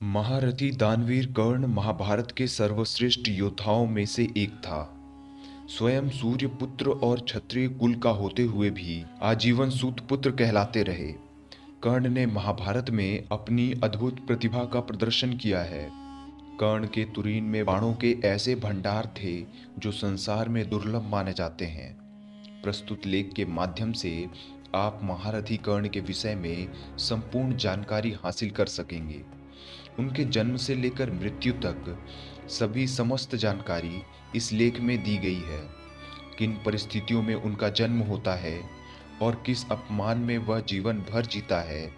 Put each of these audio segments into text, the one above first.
महारथी दानवीर कर्ण महाभारत के सर्वश्रेष्ठ योद्धाओं में से एक था। स्वयं सूर्यपुत्र और क्षत्रिय कुल का होते हुए भी आजीवन सूतपुत्र कहलाते रहे। कर्ण ने महाभारत में अपनी अद्भुत प्रतिभा का प्रदर्शन किया है। कर्ण के तुरीन में बाणों के ऐसे भंडार थे जो संसार में दुर्लभ माने जाते हैं। प्रस्तुत लेख के माध्यम से आप महारथी कर्ण के विषय में संपूर्ण जानकारी हासिल कर सकेंगे। उनके जन्म से लेकर मृत्यु तक सभी समस्त जानकारी इस लेख में दी गई है। किन परिस्थितियों में उनका जन्म होता है और किस अपमान में वह जीवन भर जीता है,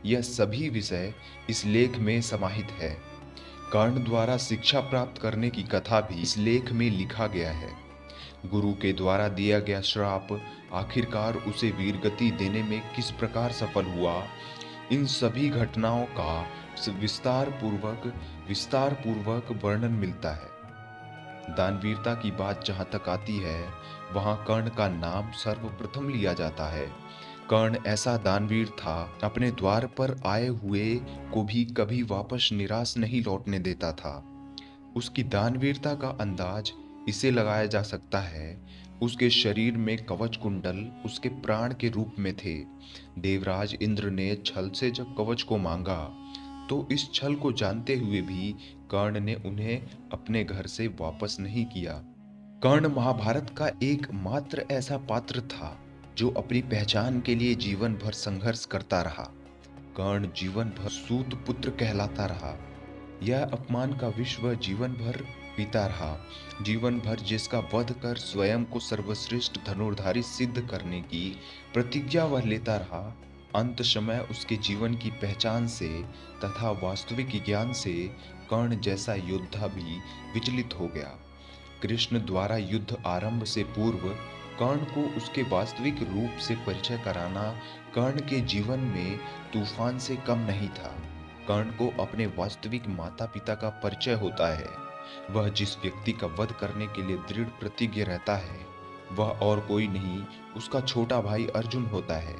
यह सभी विषय इस लेख में समाहित है। कर्ण द्वारा शिक्षा प्राप्त करने की कथा भी इस लेख में लिखा गया है। गुरु के द्वारा दिया गया श्राप आखिरकार उसे वीरगति देने में किस प्रकार सफल हुआ, इन सभी घटनाओं का विस्तार पूर्वक वर्णन मिलता है। दानवीरता की बात जहां तक आती है, वहां कर्ण का नाम सर्वप्रथम लिया जाता है। कर्ण ऐसा दानवीर था, अपने द्वार पर आए हुए को भी कभी वापस निराश नहीं लौटने देता था। उसकी दानवीरता का अंदाज इसे लगाया जा सकता है, उसके शरीर में कवच कुंडल उसके प्राण के रूप में थे। देवराज इंद्र ने छल से जब कवच को मांगा, तो इस छल को जानते हुए भी कर्ण ने उन्हें अपने घर से वापस नहीं किया। कर्ण महाभारत का एकमात्र ऐसा पात्र था जो अपनी पहचान के लिए जीवन भर संघर्ष करता रहा। कर्ण जीवन भर सूत पुत्र कहलाता रहा। यह अपमान का विश्व जीवन भर पीता रहा। जीवन भर जिसका वध कर स्वयं को सर्वश्रेष्ठ धनुर्धारी सिद्ध करने की प्रतिज्ञा वह लेता रहा, अंत समय उसके जीवन की पहचान से तथा वास्तविक ज्ञान से कर्ण जैसा योद्धा भी विचलित हो गया। कृष्ण द्वारा युद्ध आरंभ से पूर्व कर्ण को उसके वास्तविक रूप से परिचय कराना कर्ण के जीवन में तूफान से कम नहीं था। कर्ण को अपने वास्तविक माता पिता का परिचय होता है। वह जिस व्यक्ति का वध करने के लिए दृढ़ प्रतिज्ञ रहता है, वह और कोई नहीं, उसका छोटा भाई अर्जुन होता है।